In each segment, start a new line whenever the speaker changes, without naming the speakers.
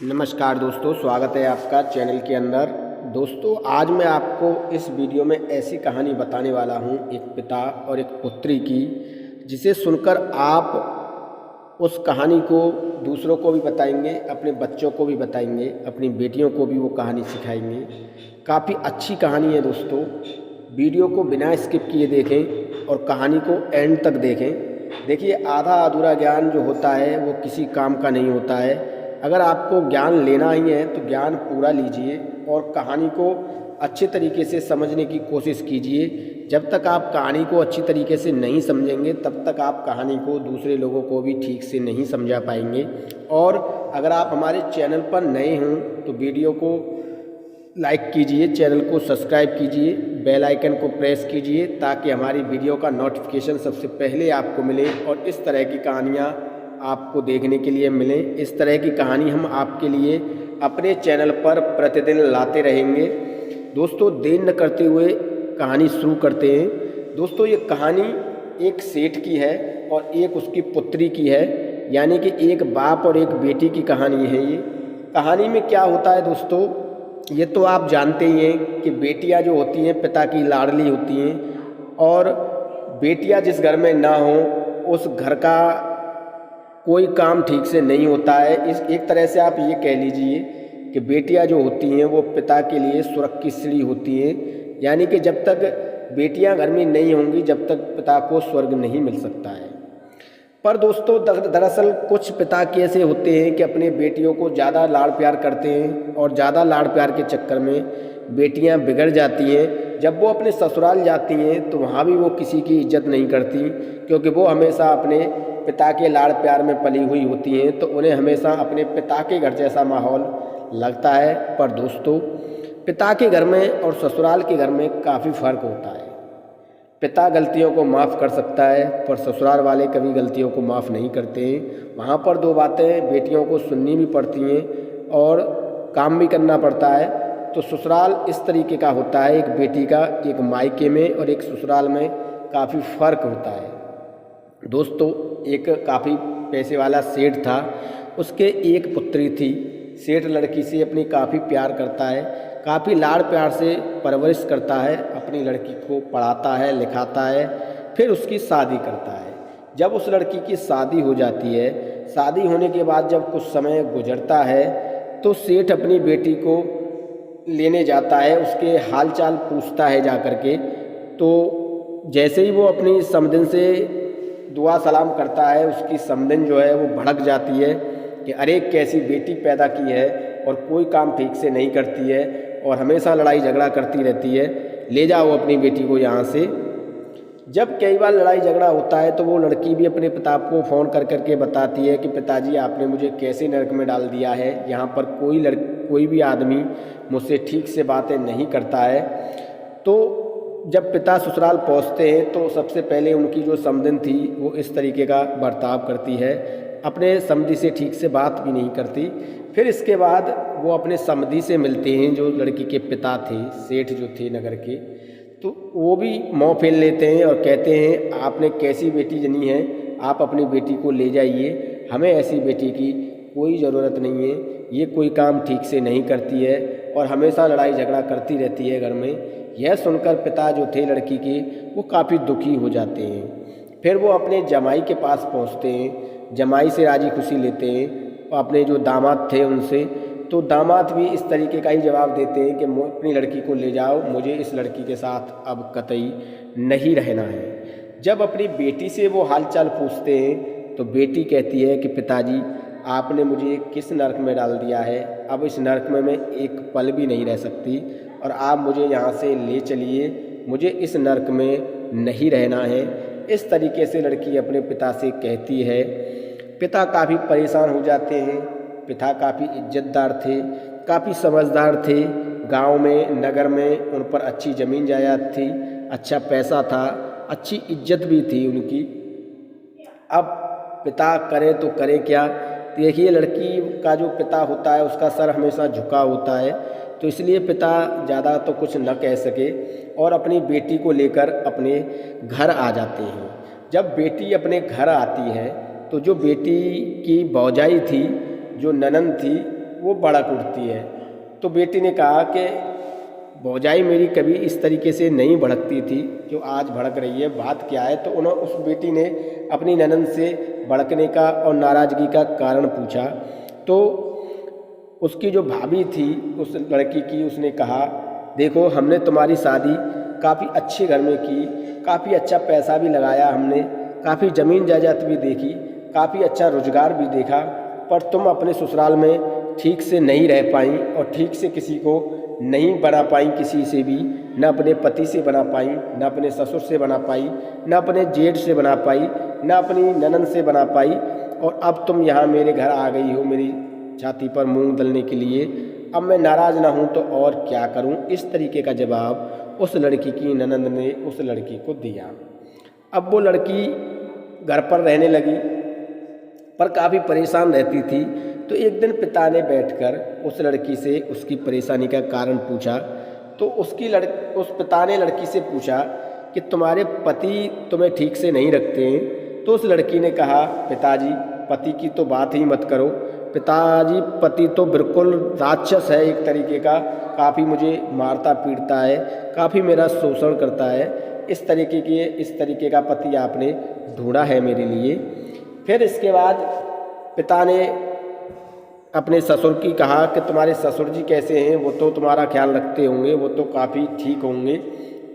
नमस्कार दोस्तों, स्वागत है आपका चैनल के अंदर। दोस्तों, आज मैं आपको इस वीडियो में ऐसी कहानी बताने वाला हूं, एक पिता और एक पुत्री की, जिसे सुनकर आप उस कहानी को दूसरों को भी बताएंगे, अपने बच्चों को भी बताएंगे, अपनी बेटियों को भी वो कहानी सिखाएंगे। काफ़ी अच्छी कहानी है दोस्तों। वीडियो को बिना स्किप किए देखें और कहानी को एंड तक देखें। देखिए, आधा अधूरा ज्ञान जो होता है वो किसी काम का नहीं होता है। अगर आपको ज्ञान लेना ही है तो ज्ञान पूरा लीजिए और कहानी को अच्छे तरीके से समझने की कोशिश कीजिए। जब तक आप कहानी को अच्छी तरीके से नहीं समझेंगे तब तक आप कहानी को दूसरे लोगों को भी ठीक से नहीं समझा पाएंगे। और अगर आप हमारे चैनल पर नए हों तो वीडियो को लाइक कीजिए, चैनल को सब्सक्राइब कीजिए, बेल आइकन को प्रेस कीजिए ताकि हमारी वीडियो का नोटिफिकेशन सबसे पहले आपको मिले और इस तरह की कहानियाँ आपको देखने के लिए मिलें। इस तरह की कहानी हम आपके लिए अपने चैनल पर प्रतिदिन लाते रहेंगे। दोस्तों, देर न करते हुए कहानी शुरू करते हैं। दोस्तों, ये कहानी एक सेठ की है और एक उसकी पुत्री की है, यानी कि एक बाप और एक बेटी की कहानी है। ये कहानी में क्या होता है दोस्तों, ये तो आप जानते ही हैं कि बेटियां जो होती हैं पिता की लाडली होती हैं और बेटियां जिस घर में ना हो उस घर का कोई काम ठीक से नहीं होता है। इस एक तरह से आप ये कह लीजिए कि बेटियां जो होती हैं वो पिता के लिए स्वर्ग की सीढ़ी होती हैं, यानी कि जब तक बेटियां घर में नहीं होंगी जब तक पिता को स्वर्ग नहीं मिल सकता है। पर दोस्तों, दरअसल कुछ पिता कैसे होते हैं कि अपने बेटियों को ज़्यादा लाड़ प्यार करते हैं और ज़्यादा लाड़ प्यार के चक्कर में बेटियां बिगड़ जाती हैं। जब वो अपने ससुराल जाती हैं तो वहाँ भी वो किसी की इज्जत नहीं करती, क्योंकि वो हमेशा अपने पिता के लाड़ प्यार में पली हुई होती हैं, तो उन्हें हमेशा अपने पिता के घर जैसा माहौल लगता है। पर दोस्तों, पिता के घर में और ससुराल के घर में काफ़ी फ़र्क होता है। पिता गलतियों को माफ़ कर सकता है पर ससुराल वाले कभी गलतियों को माफ़ नहीं करते हैं। वहाँ पर दो बातें बेटियों को सुननी भी पड़ती हैं और काम भी करना पड़ता है। तो ससुराल इस तरीके का होता है, एक बेटी का एक मायके में और एक ससुराल में काफ़ी फ़र्क होता है। दोस्तों, एक काफ़ी पैसे वाला सेठ था, उसके एक पुत्री थी। सेठ लड़की से अपनी काफ़ी प्यार करता है, काफ़ी लाड़ प्यार से परवरिश करता है, अपनी लड़की को पढ़ाता है, लिखाता है, फिर उसकी शादी करता है। जब उस लड़की की शादी हो जाती है, शादी होने के बाद जब कुछ समय गुजरता है तो सेठ अपनी बेटी को लेने जाता है, उसके हालचाल पूछता है जा कर के। तो जैसे ही वो अपनी समधन से दुआ सलाम करता है, उसकी समधन जो है वो भड़क जाती है कि अरे कैसी बेटी पैदा की है और कोई काम ठीक से नहीं करती है और हमेशा लड़ाई झगड़ा करती रहती है, ले जाओ अपनी बेटी को यहाँ से। जब कई बार लड़ाई झगड़ा होता है तो वो लड़की भी अपने पिता को फ़ोन कर कर के बताती है कि पिताजी, आपने मुझे कैसे नरक में डाल दिया है। यहाँ पर कोई भी आदमी मुझसे ठीक से बातें नहीं करता है। तो जब पिता ससुराल पहुँचते हैं तो सबसे पहले उनकी जो समधन थी वो इस तरीके का बर्ताव करती है, अपने समधी से ठीक से बात भी नहीं करती। फिर इसके बाद वो अपने समधी से मिलते हैं, जो लड़की के पिता थे, सेठ जो थे नगर के। तो वो भी मुँह फेर लेते हैं और कहते हैं, आपने कैसी बेटी जनी है, आप अपनी बेटी को ले जाइए, हमें ऐसी बेटी की कोई ज़रूरत नहीं है, ये कोई काम ठीक से नहीं करती है और हमेशा लड़ाई झगड़ा करती रहती है घर में। यह सुनकर पिता जो थे लड़की के वो काफ़ी दुखी हो जाते हैं। फिर वो अपने जमाई के पास पहुंचते हैं, जमाई से राजी खुशी लेते हैं अपने जो दामाद थे उनसे। तो दामाद भी इस तरीके का ही जवाब देते हैं कि अपनी लड़की को ले जाओ, मुझे इस लड़की के साथ अब कतई नहीं रहना है। जब अपनी बेटी से वो हालचाल पूछते हैं तो बेटी कहती है कि पिताजी, आपने मुझे किस नरक में डाल दिया है, अब इस नरक में मैं एक पल भी नहीं रह सकती और आप मुझे यहाँ से ले चलिए, मुझे इस नरक में नहीं रहना है। इस तरीके से लड़की अपने पिता से कहती है। पिता काफ़ी परेशान हो जाते हैं। पिता काफ़ी इज्जतदार थे, काफ़ी समझदार थे। गांव में, नगर में उन पर अच्छी ज़मीन जायदाद थी, अच्छा पैसा था, अच्छी इज्जत भी थी उनकी। अब पिता करे तो करे क्या। देखिए, लड़की का जो पिता होता है उसका सर हमेशा झुका होता है, तो इसलिए पिता ज़्यादा तो कुछ न कह सके और अपनी बेटी को लेकर अपने घर आ जाते हैं। जब बेटी अपने घर आती है तो जो बेटी की भौजाई थी, जो ननंद थी, वो भड़क उठती है। तो बेटी ने कहा कि भौजाई मेरी कभी इस तरीके से नहीं भड़कती थी, जो आज भड़क रही है, बात क्या है। तो उन्होंने उस बेटी ने अपनी ननद से भड़कने का और नाराज़गी का कारण पूछा। तो उसकी जो भाभी थी उस लड़की की, उसने कहा देखो हमने तुम्हारी शादी काफ़ी अच्छे घर में की, काफ़ी अच्छा पैसा भी लगाया, हमने काफ़ी ज़मीन जायदाद भी देखी, काफ़ी अच्छा रोजगार भी देखा, पर तुम अपने ससुराल में ठीक से नहीं रह पाई और ठीक से किसी को नहीं बना पाई, किसी से भी, न अपने पति से बना पाई, न अपने ससुर से बना पाई, न अपने जेठ से बना पाई, न अपनी ननद से बना पाई, और अब तुम यहाँ मेरे घर आ गई हो मेरी छाती पर मूंग दलने के लिए। अब मैं नाराज़ ना हूँ तो और क्या करूँ। इस तरीके का जवाब उस लड़की की ननद ने उस लड़की को दिया। अब वो लड़की घर पर रहने लगी पर काफ़ी परेशान रहती थी। तो एक दिन पिता ने बैठकर उस लड़की से उसकी परेशानी का कारण पूछा। तो उस पिता ने लड़की से पूछा कि तुम्हारे पति तुम्हें ठीक से नहीं रखते हैं। तो उस लड़की ने कहा पिताजी पति की तो बात ही मत करो, पिताजी पति तो बिल्कुल राक्षस है एक तरीके का, काफ़ी मुझे मारता पीटता है, काफ़ी मेरा शोषण करता है। इस तरीके का पति आपने ढूंढा है मेरे लिए। फिर इसके बाद पिता ने अपने ससुर की कहा कि तुम्हारे ससुर जी कैसे हैं, वो तो तुम्हारा ख्याल रखते होंगे, वो तो काफ़ी ठीक होंगे।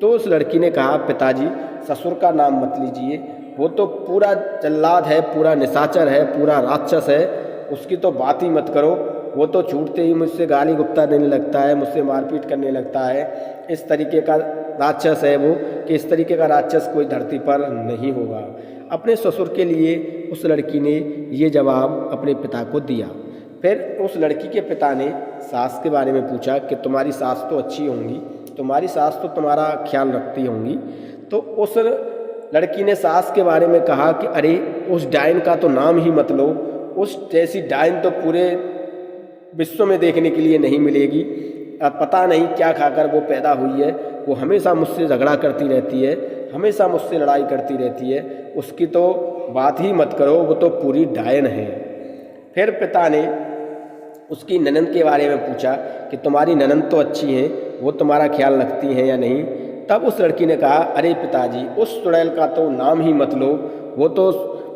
तो उस लड़की ने कहा पिताजी ससुर का नाम मत लीजिए, वो तो पूरा जल्लाद है, पूरा निशाचर है, पूरा राक्षस है, उसकी तो बात ही मत करो। वो तो छूटते ही मुझसे गाली गुप्ता देने लगता है, मुझसे मारपीट करने लगता है। इस तरीके का राक्षस है वो, कि इस तरीके का राक्षस कोई धरती पर नहीं होगा। अपने ससुर के लिए उस लड़की ने ये जवाब अपने पिता को दिया। फिर उस लड़की के पिता ने सास के बारे में पूछा कि तुम्हारी सास तो अच्छी होंगी, तुम्हारी सास तो तुम्हारा ख्याल रखती होंगी। तो उस लड़की ने सास के बारे में कहा कि अरे उस डायन का तो नाम ही मत लो, उस जैसी डायन तो पूरे विश्व में देखने के लिए नहीं मिलेगी। अब पता नहीं क्या खाकर वो पैदा हुई है, वो हमेशा मुझसे झगड़ा करती रहती है, हमेशा मुझसे लड़ाई करती रहती है, उसकी तो बात ही मत करो, वो तो पूरी डायन है। फिर पिता ने उसकी ननद के बारे में पूछा कि तुम्हारी ननद तो अच्छी हैं, वो तुम्हारा ख्याल रखती हैं या नहीं। तब उस लड़की ने कहा अरे पिताजी उस चुड़ैल का तो नाम ही मत लो, वो तो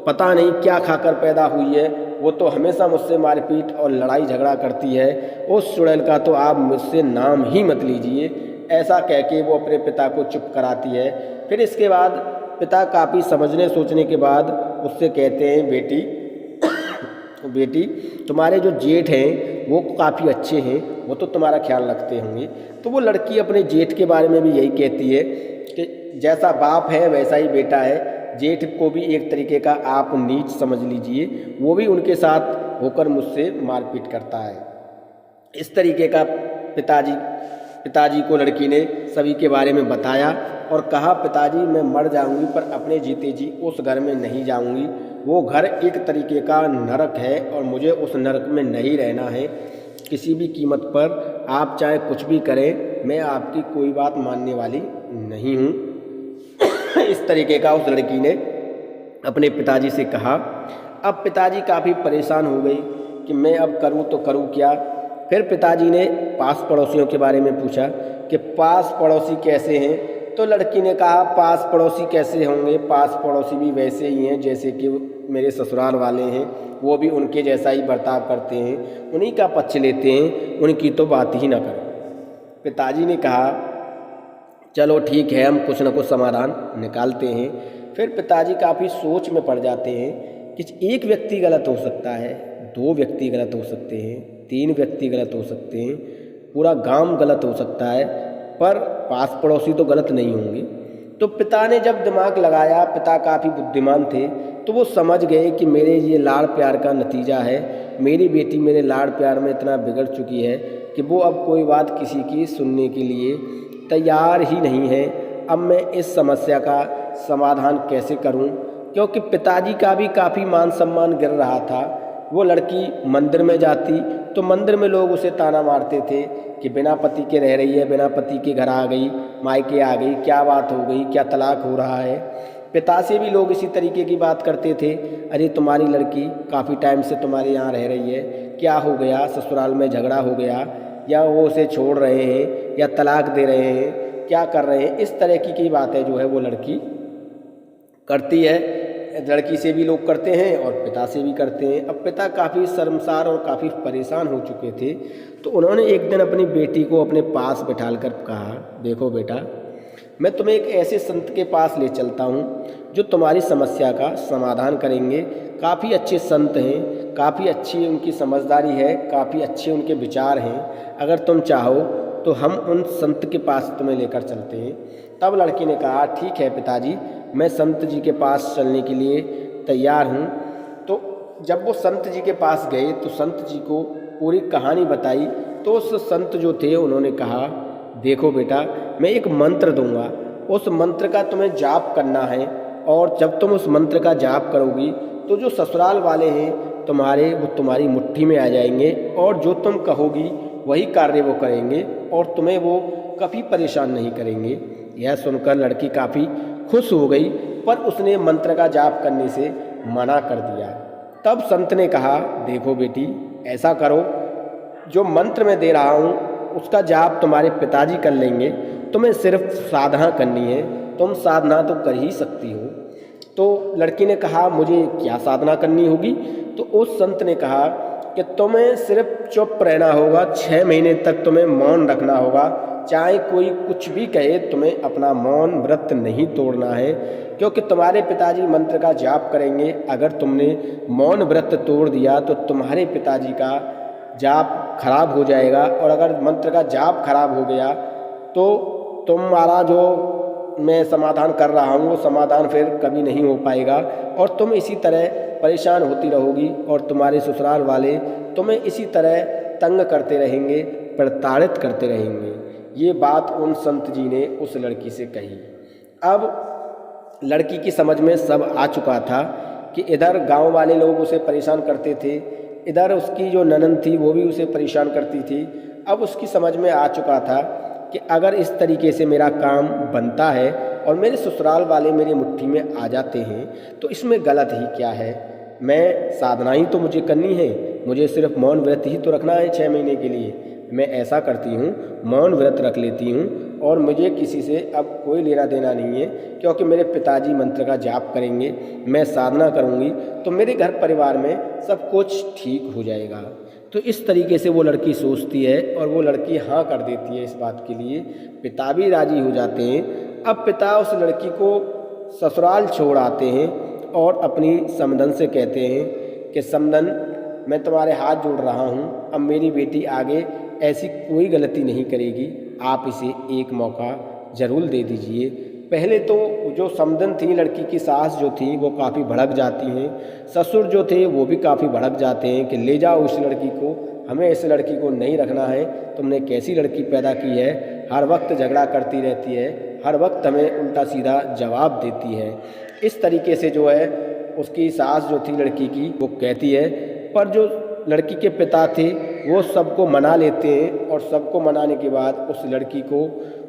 पता नहीं क्या खाकर पैदा हुई है, वो तो हमेशा मुझसे मारपीट और लड़ाई झगड़ा करती है, उस चुड़ैल का तो आप मुझसे नाम ही मत लीजिए। ऐसा कह के वो अपने पिता को चुप कराती है। फिर इसके बाद पिता काफ़ी समझने सोचने के बाद उससे कहते हैं बेटी तुम्हारे जो जेठ हैं वो काफ़ी अच्छे हैं, वो तो तुम्हारा ख्याल रखते होंगे। तो वो लड़की अपने जेठ के बारे में भी यही कहती है कि जैसा बाप है वैसा ही बेटा है। जेठ को भी एक तरीके का आप नीच समझ लीजिए, वो भी उनके साथ होकर मुझसे मारपीट करता है। इस तरीके का पिताजी को लड़की ने सभी के बारे में बताया और कहा पिताजी मैं मर जाऊंगी पर अपने जीते जी उस घर में नहीं जाऊंगी, वो घर एक तरीके का नरक है और मुझे उस नरक में नहीं रहना है किसी भी कीमत पर। आप चाहे कुछ भी करें, मैं आपकी कोई बात मानने वाली नहीं हूँ। इस तरीके का उस लड़की ने अपने पिताजी से कहा। अब पिताजी काफ़ी परेशान हो गई कि मैं अब करूँ तो करूँ क्या। फिर पिताजी ने पास पड़ोसियों के बारे में पूछा कि पास पड़ोसी कैसे हैं। तो लड़की ने कहा पास पड़ोसी कैसे होंगे, पास पड़ोसी भी वैसे ही हैं जैसे कि मेरे ससुराल वाले हैं, वो भी उनके जैसा ही बर्ताव करते हैं, उन्हीं का पक्ष लेते हैं, उनकी तो बात ही ना करो। पिताजी ने कहा चलो ठीक है, हम कुछ ना कुछ समाधान निकालते हैं। फिर पिताजी काफ़ी सोच में पड़ जाते हैं कि एक व्यक्ति गलत हो सकता है, 2 व्यक्ति गलत हो सकते हैं, 3 व्यक्ति गलत हो सकते हैं, पूरा गांव गलत हो सकता है, पर पास पड़ोसी तो गलत नहीं होंगे। तो पिता ने जब दिमाग लगाया, पिता काफ़ी बुद्धिमान थे, तो वो समझ गए कि मेरे ये लाड़ प्यार का नतीजा है। मेरी बेटी मेरे लाड़ प्यार में इतना बिगड़ चुकी है कि वो अब कोई बात किसी की सुनने के लिए तैयार ही नहीं है। अब मैं इस समस्या का समाधान कैसे करूं? क्योंकि पिताजी का भी काफ़ी मान सम्मान गिर रहा था। वो लड़की मंदिर में जाती तो मंदिर में लोग उसे ताना मारते थे कि बिना पति के रह रही है, बिना पति के घर आ गई, मायके आ गई, क्या बात हो गई, क्या तलाक हो रहा है। पिता से भी लोग इसी तरीके की बात करते थे, अरे तुम्हारी लड़की काफ़ी टाइम से तुम्हारे यहाँ रह रही है, क्या हो गया, ससुराल में झगड़ा हो गया, या वो उसे छोड़ रहे हैं, या तलाक दे रहे हैं, क्या कर रहे हैं, इस तरह की बातें जो है वो लड़की करती है। लड़की से भी लोग करते हैं और पिता से भी करते हैं। अब पिता काफ़ी शर्मसार और काफ़ी परेशान हो चुके थे, तो उन्होंने एक दिन अपनी बेटी को अपने पास बिठाकर कहा, देखो बेटा, मैं तुम्हें एक ऐसे संत के पास ले चलता हूँ जो तुम्हारी समस्या का समाधान करेंगे। काफ़ी अच्छे संत हैं, काफ़ी अच्छी उनकी समझदारी है, काफ़ी अच्छे उनके विचार हैं। अगर तुम चाहो तो हम उन संत के पास तुम्हें लेकर चलते हैं। तब लड़की ने कहा, ठीक है पिताजी, मैं संत जी के पास चलने के लिए तैयार हूँ। तो जब वो संत जी के पास गए तो संत जी को पूरी कहानी बताई। तो उस संत जो थे उन्होंने कहा, देखो बेटा, मैं एक मंत्र दूंगा, उस मंत्र का तुम्हें जाप करना है, और जब तुम उस मंत्र का जाप करोगी तो जो ससुराल वाले हैं तुम्हारे, वो तुम्हारी मुट्ठी में आ जाएंगे, और जो तुम कहोगी वही कार्य वो करेंगे, और तुम्हें वो कभी परेशान नहीं करेंगे। यह सुनकर लड़की काफ़ी खुश हो गई, पर उसने मंत्र का जाप करने से मना कर दिया। तब संत ने कहा, देखो बेटी, ऐसा करो, जो मंत्र मैं दे रहा हूँ उसका जाप तुम्हारे पिताजी कर लेंगे, तुम्हें सिर्फ साधना करनी है, तुम साधना तो कर ही सकती हो। तो लड़की ने कहा, मुझे क्या साधना करनी होगी? तो उस संत ने कहा कि तुम्हें सिर्फ चुप रहना होगा, 6 महीने तक तुम्हें मौन रखना होगा, चाहे कोई कुछ भी कहे, तुम्हें अपना मौन व्रत नहीं तोड़ना है, क्योंकि तुम्हारे पिताजी मंत्र का जाप करेंगे। अगर तुमने मौन व्रत तोड़ दिया तो तुम्हारे पिताजी का जाप खराब हो जाएगा, और अगर मंत्र का जाप खराब हो गया तो तुम्हारा जो मैं समाधान कर रहा हूँ वो समाधान फिर कभी नहीं हो पाएगा, और तुम इसी तरह परेशान होती रहोगी, और तुम्हारे ससुराल वाले तुम्हें इसी तरह तंग करते रहेंगे, प्रताड़ित करते रहेंगे। ये बात उन संत जी ने उस लड़की से कही। अब लड़की की समझ में सब आ चुका था कि इधर गांव वाले लोग उसे परेशान करते थे, इधर उसकी जो ननद थी वो भी उसे परेशान करती थी। अब उसकी समझ में आ चुका था कि अगर इस तरीके से मेरा काम बनता है और मेरे ससुराल वाले मेरी मुट्ठी में आ जाते हैं तो इसमें गलत ही क्या है। मैं साधना ही तो मुझे करनी है, मुझे सिर्फ मौन व्रत ही तो रखना है 6 महीने के लिए। मैं ऐसा करती हूँ, मौन व्रत रख लेती हूँ, और मुझे किसी से अब कोई लेना देना नहीं है, क्योंकि मेरे पिताजी मंत्र का जाप करेंगे, मैं साधना करूँगी तो मेरे घर परिवार में सब कुछ ठीक हो जाएगा। तो इस तरीके से वो लड़की सोचती है, और वो लड़की हाँ कर देती है इस बात के लिए। पिता भी राजी हो जाते हैं। अब पिता उस लड़की को ससुराल छोड़ आते हैं और अपनी समधन से कहते हैं कि समधन, मैं तुम्हारे हाथ जोड़ रहा हूँ, अब मेरी बेटी आगे ऐसी कोई गलती नहीं करेगी, आप इसे एक मौका ज़रूर दे दीजिए। पहले तो जो समधन थी, लड़की की सास जो थी वो काफ़ी भड़क जाती हैं, ससुर जो थे वो भी काफ़ी भड़क जाते हैं कि ले जाओ इस लड़की को, हमें इस लड़की को नहीं रखना है, तुमने कैसी लड़की पैदा की है, हर वक्त झगड़ा करती रहती है, हर वक्त हमें उल्टा सीधा जवाब देती है। इस तरीके से जो है उसकी सास जो थी लड़की की वो कहती है। पर जो लड़की के पिता थे वो सबको मना लेते हैं, और सबको मनाने के बाद उस लड़की को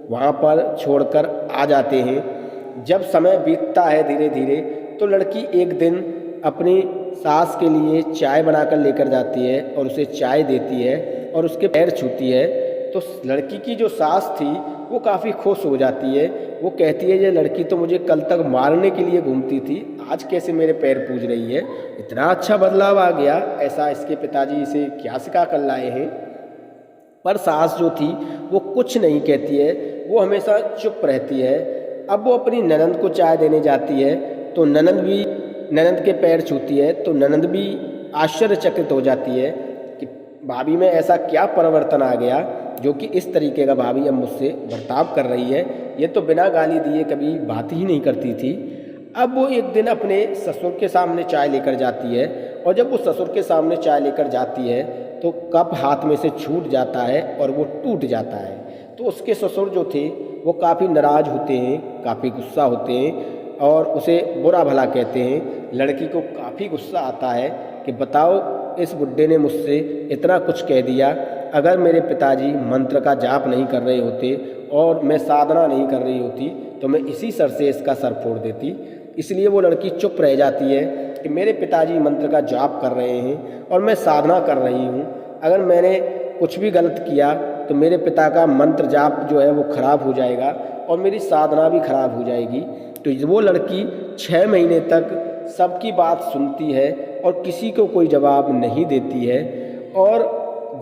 वहाँ पर छोड़कर आ जाते हैं। जब समय बीतता है धीरे धीरे तो लड़की एक दिन अपनी सास के लिए चाय बनाकर लेकर जाती है और उसे चाय देती है और उसके पैर छूती है। तो लड़की की जो सास थी वो काफ़ी खुश हो जाती है। वो कहती है, ये लड़की तो मुझे कल तक मारने के लिए घूमती थी, आज कैसे मेरे पैर पूज रही है, इतना अच्छा बदलाव आ गया, ऐसा इसके पिताजी इसे क्या सिखा कर लाए हैं। पर सास जो थी वो कुछ नहीं कहती है, वो हमेशा चुप रहती है। अब वो अपनी ननंद को चाय देने जाती है तो ननंद के पैर छूती है, तो ननंद भी आश्चर्यचकित हो जाती है कि भाभी में ऐसा क्या परिवर्तन आ गया जो कि इस तरीके का भाभी अब मुझसे बर्ताव कर रही है, ये तो बिना गाली दिए कभी बात ही नहीं करती थी। अब वो एक दिन अपने ससुर के सामने चाय लेकर जाती है, और जब वो ससुर के सामने चाय लेकर जाती है तो कप हाथ में से छूट जाता है और वो टूट जाता है। तो उसके ससुर जो थे वो काफ़ी नाराज़ होते हैं, काफ़ी गुस्सा होते हैं और उसे बुरा भला कहते हैं। लड़की को काफ़ी गुस्सा आता है कि बताओ, इस बुड्ढे ने मुझसे इतना कुछ कह दिया, अगर मेरे पिताजी मंत्र का जाप नहीं कर रहे होते और मैं साधना नहीं कर रही होती तो मैं इसी सर से इसका सर फोड़ देती। इसलिए वो लड़की चुप रह जाती है। कि मेरे पिताजी मंत्र का जाप कर रहे हैं और मैं साधना कर रही हूँ, अगर मैंने कुछ भी गलत किया तो मेरे पिता का मंत्र जाप जो है वो खराब हो जाएगा और मेरी साधना भी खराब हो जाएगी। तो वो लड़की 6 महीने तक सबकी बात सुनती है और किसी को कोई जवाब नहीं देती है। और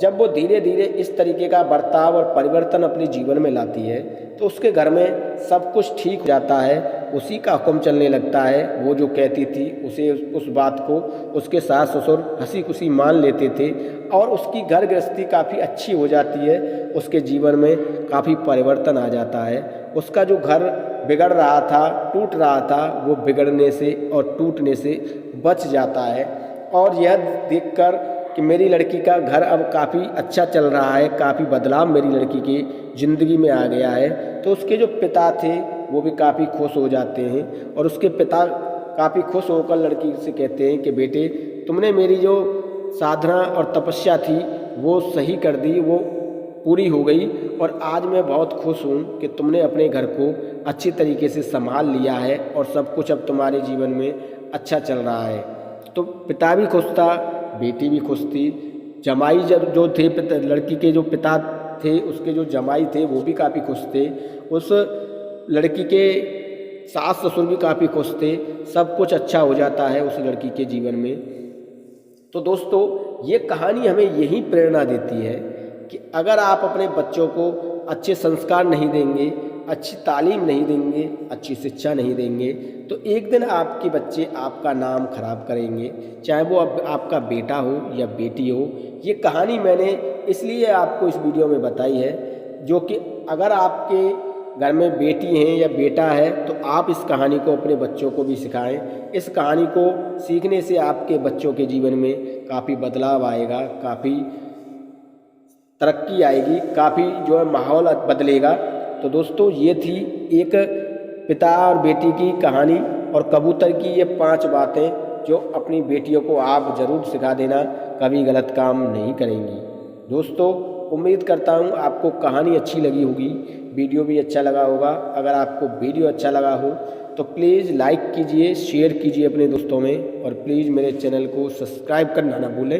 जब वो धीरे धीरे इस तरीके का बर्ताव और परिवर्तन अपने जीवन में लाती है तो उसके घर में सब कुछ ठीक हो जाता है, उसी का हुक्म चलने लगता है। वो जो कहती थी उसे उस बात को उसके सास ससुर हंसी खुशी मान लेते थे और उसकी घर गृहस्थी काफ़ी अच्छी हो जाती है, उसके जीवन में काफ़ी परिवर्तन आ जाता है। उसका जो घर बिगड़ रहा था, टूट रहा था, वो बिगड़ने से और टूटने से बच जाता है। और यह देखकर कि मेरी लड़की का घर अब काफ़ी अच्छा चल रहा है, काफ़ी बदलाव मेरी लड़की की ज़िंदगी में आ गया है, तो उसके जो पिता थे वो भी काफ़ी खुश हो जाते हैं। और उसके पिता काफ़ी खुश होकर लड़की से कहते हैं कि बेटे, तुमने मेरी जो साधना और तपस्या थी वो सही कर दी, वो पूरी हो गई और आज मैं बहुत खुश हूँ कि तुमने अपने घर को अच्छी तरीके से संभाल लिया है और सब कुछ अब तुम्हारे जीवन में अच्छा चल रहा है। तो पिता भी खुश था, बेटी भी खुश थी। जमाई जो थे, लड़की के जो पिता थे, उसके जो जमाई थे वो भी काफ़ी खुश थे। उस लड़की के सास ससुर भी काफ़ी खुश थे। सब कुछ अच्छा हो जाता है उस लड़की के जीवन में। तो दोस्तों, ये कहानी हमें यही प्रेरणा देती है कि अगर आप अपने बच्चों को अच्छे संस्कार नहीं देंगे, अच्छी तालीम नहीं देंगे, अच्छी शिक्षा नहीं देंगे, तो एक दिन आपके बच्चे आपका नाम खराब करेंगे, चाहे वो आपका बेटा हो या बेटी हो। ये कहानी मैंने इसलिए आपको इस वीडियो में बताई है, जो कि अगर आपके घर में बेटी हैं या बेटा है तो आप इस कहानी को अपने बच्चों को भी सिखाएं। इस कहानी को सीखने से आपके बच्चों के जीवन में काफ़ी बदलाव आएगा, काफ़ी तरक्की आएगी, काफ़ी जो है माहौल बदलेगा। तो दोस्तों, ये थी एक पिता और बेटी की कहानी और कबूतर की ये 5 बातें जो अपनी बेटियों को आप ज़रूर सिखा देना, कभी गलत काम नहीं करेंगी। दोस्तों, उम्मीद करता हूँ आपको कहानी अच्छी लगी होगी, वीडियो भी अच्छा लगा होगा। अगर आपको वीडियो अच्छा लगा हो तो प्लीज़ लाइक कीजिए, शेयर कीजिए अपने दोस्तों में और प्लीज़ मेरे चैनल को सब्सक्राइब करना ना भूलें।